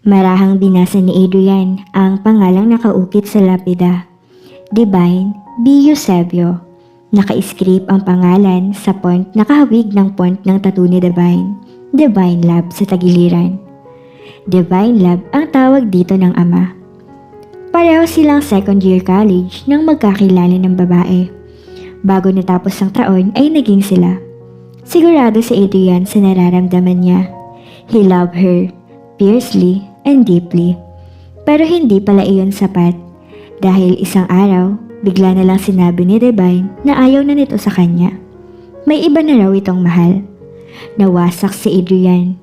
Marahang binasa ni Adrian ang pangalang nakaukit sa lapida. Divine B. Eusebio. Naka-script ang pangalan sa font nakahawig ng font ng tattoo ni Divine. Divine Love sa tagiliran. Divine Love ang tawag dito ng ama. Pareho silang second year college nang magkakilala ng babae. Bago natapos ang taon ay naging sila. Sigurado si Adrian sa nararamdaman niya. He loved her fiercely and deeply. Pero hindi pala iyon sapat dahil isang araw bigla na lang sinabi ni Divine na ayaw na nito sa kanya. May iba na raw itong mahal. Nawasak si Adrian.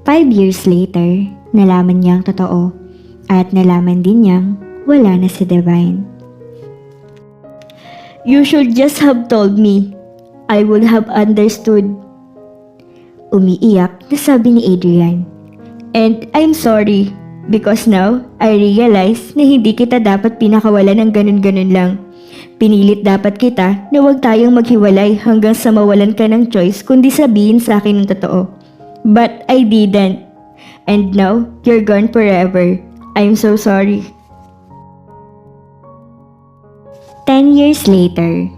5 years later, nalaman niyang totoo at nalaman din niyang wala na si Divine. You should just have told me. I would have understood. Umiiyak na sabi ni Adrian. And I'm sorry because now I realize na hindi kita dapat pinakawalan ng ganun-ganun lang. Pinilit dapat kita na huwag tayong maghiwalay hanggang sa mawalan ka ng choice kundi sabihin sa akin ng totoo. But I didn't. And now you're gone forever. I'm so sorry. 10 years later.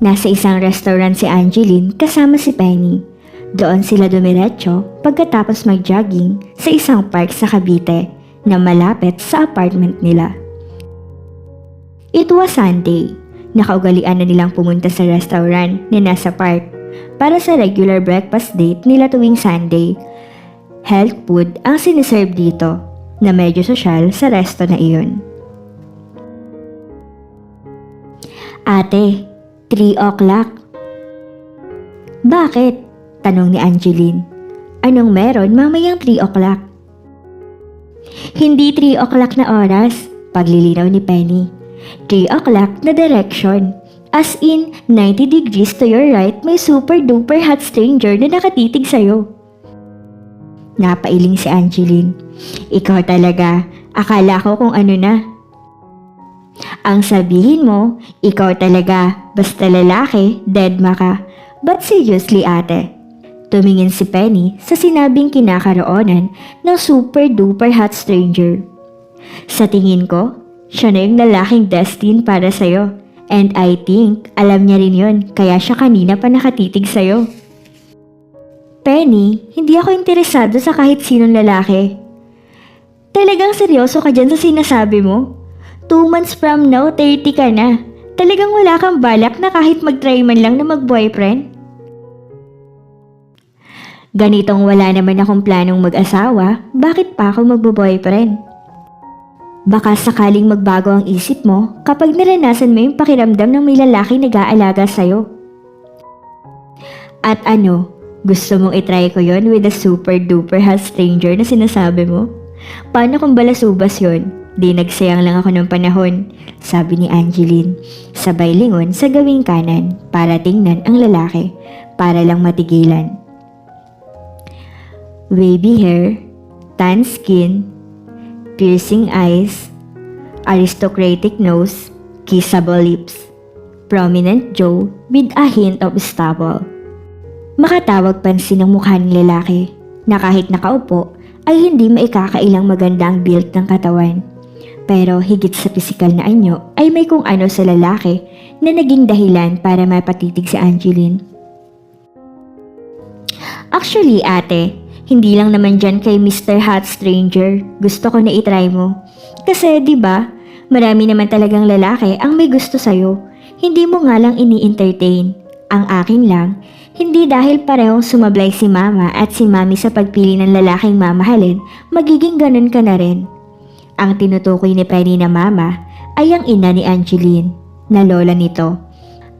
Nasa isang restaurant si Angeline kasama si Penny. Doon sila dumiretso pagkatapos mag-jogging sa isang park sa Cavite na malapit sa apartment nila. It was Sunday. Nakaugalian na nilang pumunta sa restaurant na nasa park para sa regular breakfast date nila tuwing Sunday. Health food ang siniserve dito na medyo sosyal sa resto na iyon. Ate, 3 o'clock. Bakit? Tanong ni Angeline. Anong meron mamayang 3 o'clock? Hindi 3 o'clock na oras, paglilinaw ni Penny. 3 o'clock na direction. As in, 90 degrees to your right, may super duper hot stranger na nakatitig sa'yo. Napailing si Angeline. Ikaw talaga, akala ko kung ano na. Ang sabihin mo, ikaw talaga, basta lalaki, deadma ka. But seriously ate, tumingin si Penny sa sinabing kinakaroonan ng super duper hot stranger. Sa tingin ko, siya na yung lalaking destined para sa'yo. And I think, alam niya rin yun, kaya siya kanina pa nakatitig sa'yo. Penny, hindi ako interesado sa kahit sinong lalaki. Talagang seryoso ka dyan sa sinasabi mo? 2 months from now, 30 ka na. Talagang wala kang balak na kahit mag-try man lang na mag-boyfriend? Ganitong wala naman akong planong mag-asawa, bakit pa ako magbo-boyfriend? Baka sakaling magbago ang isip mo kapag naranasan mo yung pakiramdam ng may lalaki nag-aalaga sa'yo. At ano, gusto mong itry ko yon with a super duper hot stranger na sinasabi mo? Paano kung balasubas yon? Di nagsayang lang ako ng panahon, sabi ni Angeline. Sabay lingon sa gawing kanan para tingnan ang lalaki, para lang matigilan. Wavy hair, tan skin, piercing eyes, aristocratic nose, kissable lips, prominent jaw with a hint of stubble. Makatawag pansin ang mukha ng lalaki na kahit nakaupo ay hindi maikakailang maganda ang build ng katawan. Pero higit sa pisikal na anyo ay may kung ano sa lalaki na naging dahilan para mapatitig si Angeline. Actually ate, hindi lang naman dyan kay Mr. Hot Stranger, gusto ko na itry mo. Kasi 'di ba, marami naman talagang lalaki ang may gusto sa'yo. Hindi mo nga lang ini-entertain. Ang akin lang, hindi dahil parehong sumablay si mama at si mami sa pagpili ng lalaking mamahalin, magiging ganun ka na rin. Ang tinutukoy ni Penny na mama ay ang ina ni Angeline, na lola nito.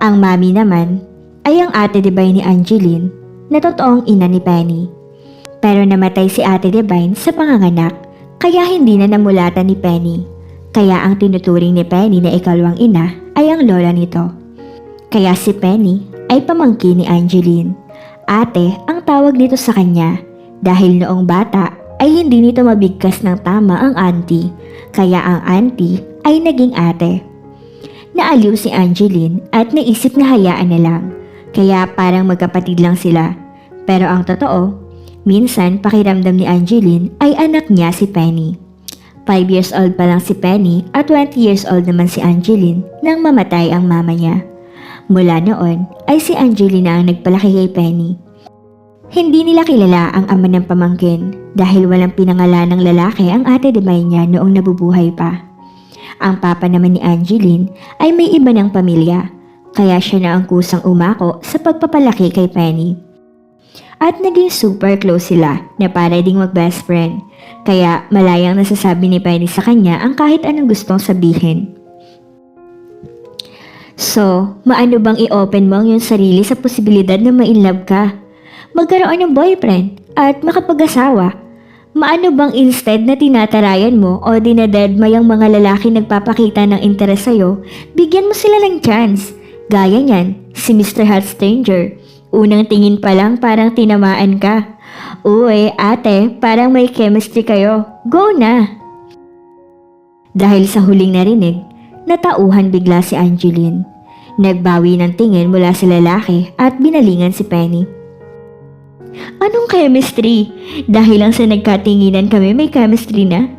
Ang mami naman ay ang ate Divine ni Angeline, na totoong ina ni Penny. Pero namatay si ate Divine sa panganganak, kaya hindi na namulatan ni Penny. Kaya ang tinuturing ni Penny na ikalawang ina ay ang lola nito. Kaya si Penny ay pamangkin ni Angeline. Ate ang tawag nito sa kanya dahil noong bata ay hindi nito mabigkas ng tama ang auntie, kaya ang auntie ay naging ate. Naaliw si Angeline at naisip na hayaan na lang, kaya parang magkapatid lang sila. Pero ang totoo, Minsan, pakiramdam ni Angeline ay anak niya si Penny. 5 years old pa lang si Penny at 20 years old naman si Angeline nang mamatay ang mama niya. Mula noon ay si Angeline na ang nagpalaki kay Penny. Hindi nila kilala ang ama ng pamangkin dahil walang pinangalan ng lalaki ang ate Demay niya noong nabubuhay pa. Ang papa naman ni Angeline ay may iba ng pamilya, kaya siya na ang kusang umako sa pagpapalaki kay Penny. At naging super close sila na para ding mag-best friend, kaya malayang nasasabi ni Penny sa kanya ang kahit anong gustong sabihin. So, maano bang i-open mo ang iyong sarili sa posibilidad na ma-inlove ka? Magkaroon ng boyfriend at makapag-asawa? Maano bang instead na tinatarayan mo o dinadedma yung mga lalaki nagpapakita ng interes sa'yo, bigyan mo sila ng chance? Gaya niyan, si Mr. Hot Stranger. Unang tingin pa lang parang tinamaan ka. Uy, ate, parang may chemistry kayo. Go na! Dahil sa huling narinig, natauhan bigla si Angeline. Nagbawi ng tingin mula sa lalaki at binalingan si Penny. Anong chemistry? Dahil lang sa nagkatinginan kami may chemistry na?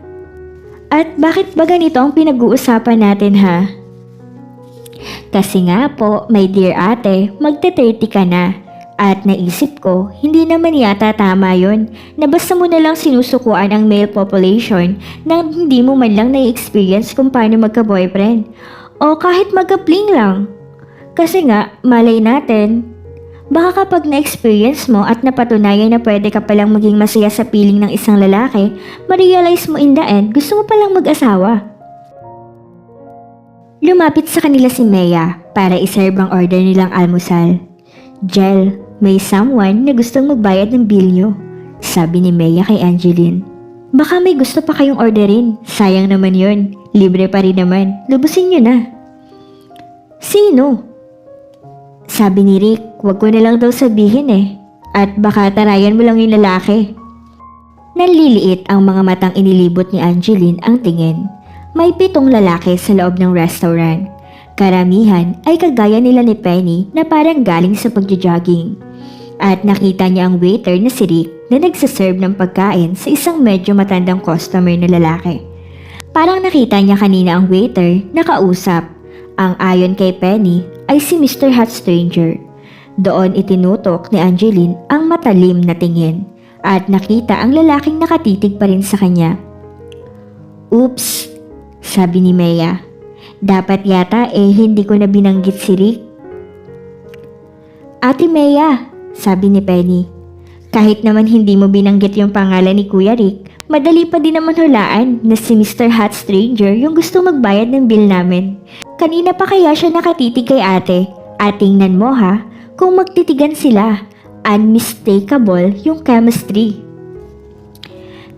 At bakit ba ganito ang pinag-uusapan natin ha? Kasi nga po, my dear ate, magte-30 ka na. At naisip ko, hindi naman yata tama yon na basta mo na lang sinusukuan ang male population nang hindi mo man lang na-experience kung paano magka-boyfriend. O kahit magka-fling lang. Kasi nga, malay natin, baka kapag na-experience mo at napatunayan na pwede ka palang maging masaya sa piling ng isang lalaki, ma-realize mo in the end, gusto mo palang mag-asawa. Lumapit sa kanila si Mea para iserve ang order nilang almusal. Jel, may someone na gustong magbayad ng bill nyo, sabi ni Mea kay Angeline. Baka may gusto pa kayong orderin, sayang naman yun, libre pa rin naman, lubusin nyo na. Sino? Sabi ni Rick, wag ko na lang daw sabihin at baka tarayan mo lang yung lalaki. Naliliit ang mga matang inilibot ni Angeline ang tingin. May 7 lalaki sa loob ng restaurant. Karamihan ay kagaya nila ni Penny na parang galing sa pagja-jogging. At nakita niya ang waiter na si Rick na nagsaserve ng pagkain sa isang medyo matandang customer na lalaki. Parang nakita niya kanina ang waiter na kausap. Ang ayon kay Penny ay si Mr. Hot Stranger. Doon itinutok ni Angeline ang matalim na tingin at nakita ang lalaking nakatitig pa rin sa kanya. Oops, sabi ni Mea. Dapat yata hindi ko na binanggit si Rick. Ate Mea, sabi ni Penny. Kahit naman hindi mo binanggit yung pangalan ni Kuya Rick, madali pa din naman hulaan na si Mr. Hot Stranger yung gusto magbayad ng bill namin. Kanina pa kaya siya nakatitig kay ate. At tingnan mo ha, kung magtitigan sila, unmistakable yung chemistry.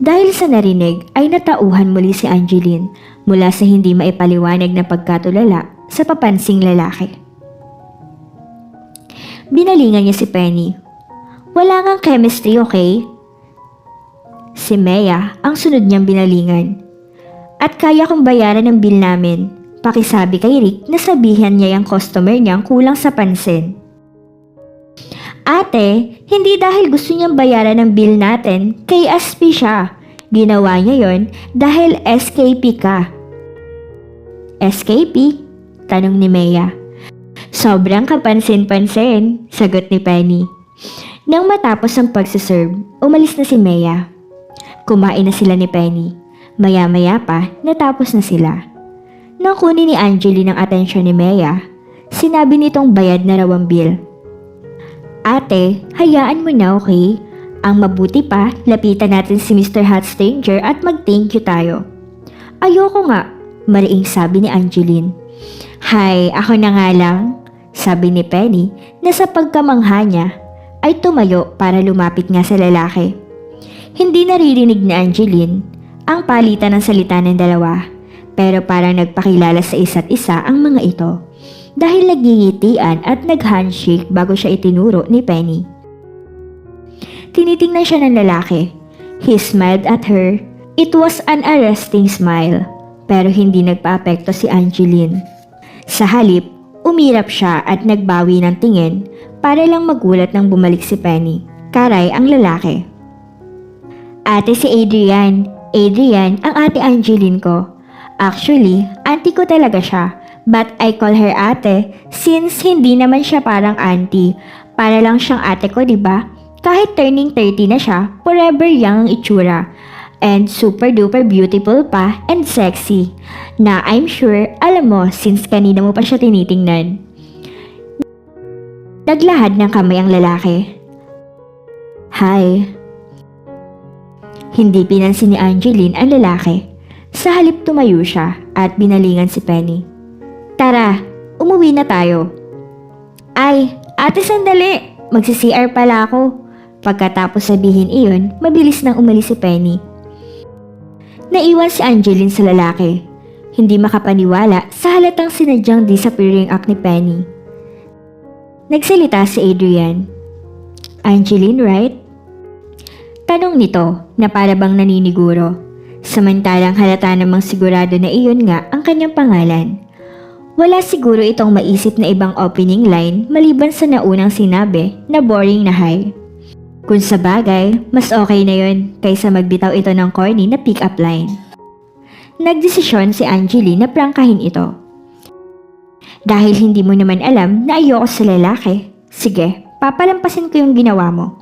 Dahil sa narinig ay natauhan muli si Angeline mula sa hindi maipaliwanag na pagkatulala sa papansing lalaki. Binalingan niya si Penny. Wala ngang chemistry, okay? Si Mea ang sunod niyang binalingan. At kaya kong bayaran ng bill namin. Pakisabi kay Rick na sabihan niya yung customer niyang kulang sa pansin. Ate, hindi dahil gusto niyang bayaran ng bill natin, kay SP siya. Ginawa niya yon dahil SKP ka. SKP? Tanong ni Mea. Sobrang kapansin-pansin, sagot ni Penny. Nang matapos ang pagsaserve, umalis na si Mea. Kumain na sila ni Penny. Maya-maya pa, natapos na sila. Nang kunin ni Angeline ang atensyon ni Mea, sinabi nitong bayad na raw ang bill. Ate, hayaan mo na, okay? Ang mabuti pa, lapitan natin si Mr. Hot Stranger at mag-thank you tayo. Ayoko nga, mariing sabi ni Angeline. Hay, ako na nga lang, sabi ni Penny na sa pagkamangha niya ay tumayo para lumapit nga sa lalaki. Hindi naririnig ni Angeline ang palitan ng salita ng dalawa. Pero parang nagpakilala sa isa't isa ang mga ito dahil nagngingitian at nag-handshake bago siya itinuro ni Penny. Tinitingnan siya ng lalaki. He smiled at her. It was an arresting smile, pero hindi nagpaapekto si Angeline. Sa halip, umirap siya at nagbawi ng tingin para lang magulat nang bumalik si Penny. Karay ang lalaki. Ate si Adrian. Adrian ang ate Angeline ko. Actually, auntie ko talaga siya. But I call her ate since hindi naman siya parang auntie. Para lang siyang ate ko, di ba? Kahit turning 30 na siya, forever young ang itsura. And super duper beautiful pa and sexy. Na I'm sure, alam mo since kanina mo pa siya tinitingnan. Naglahad ng kamay ang lalaki. Hi. Hindi pinansin ni Angeline ang lalaki. Sa halip tumayo siya at binalingan si Penny. Tara, umuwi na tayo. Ay, ate sandali. Magsi-CR pala ako. Pagkatapos sabihin iyon, mabilis nang umalis si Penny. Naiwan si Angeline sa lalaki. Hindi makapaniwala sa halatang sinadyang disappearing act ni Penny. Nagsalita si Adrian. Angeline, right? Tanong nito na para bang naniniguro. Samantalang halata namang sigurado na iyon nga ang kanyang pangalan. Wala siguro itong maisip na ibang opening line maliban sa naunang sinabi na boring na hi. Kung sa bagay, mas okay na yun kaysa magbitaw ito ng corny na pick-up line. Nagdesisyon si Angeline na prangkahin ito. Dahil hindi mo naman alam na ayoko sa lalaki, sige, papalampasin ko yung ginawa mo.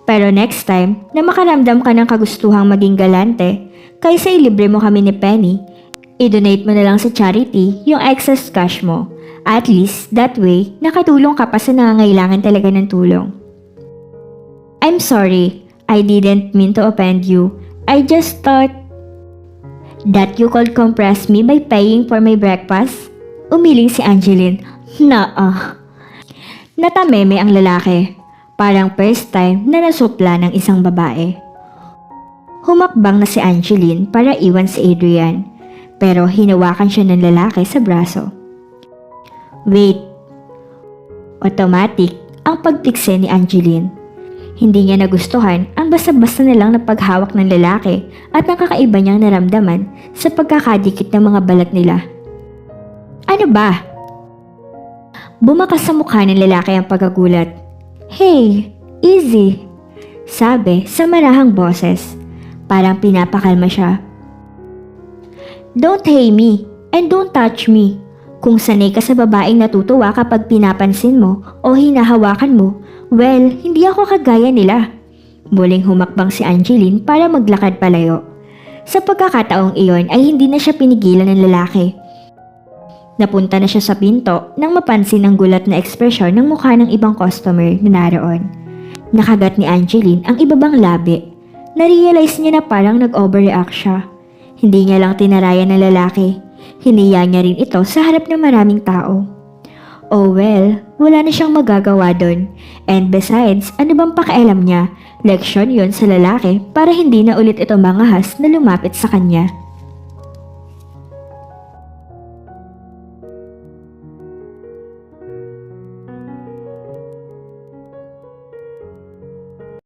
Pero next time na makaramdam ka ng kagustuhang maging galante, kaysa ilibre mo kami ni Penny, i-donate mo na lang sa charity yung excess cash mo. At least, that way, nakatulong ka pa sa nangangailangan talaga ng tulong. I'm sorry, I didn't mean to offend you. I just thought that you could compress me by paying for my breakfast. Umiling si Angeline. Natameme ang lalaki. Parang first time na nasupla ng isang babae. Humakbang na si Angeline para iwan si Adrian. Pero hinawakan siya ng lalaki sa braso. Wait. Automatic ang pagtikse ni Angeline. Hindi niya nagustuhan ang basta-basta na lang na paghawak ng lalaki at ang kakaiba niyang naramdaman sa pagkakadikit ng mga balat nila. Ano ba? Bumakas sa mukha ng lalaki ang pagkagulat. Hey, easy, sabi sa marahang boses. Parang pinapakalma siya. Don't hey me and don't touch me. Kung sanay ka sa babaeng natutuwa kapag pinapansin mo o hinahawakan mo, well, hindi ako kagaya nila. Muling humakbang si Angeline para maglakad palayo. Sa pagkakataong iyon ay hindi na siya pinigilan ng lalaki. Napunta na siya sa pinto nang mapansin ang gulat na ekspresyon ng mukha ng ibang customer na naroon. Nakagat ni Angeline ang ibabang labi. Narealize niya na parang nag-overreact siya. Hindi niya lang tinarayan ng lalaki. Hiniya niya rin ito sa harap ng maraming tao. Oh well, wala na siyang magagawa doon. And besides, ano bang pakialam niya? Leksyon yon sa lalaki para hindi na ulit ito mangahas na lumapit sa kanya.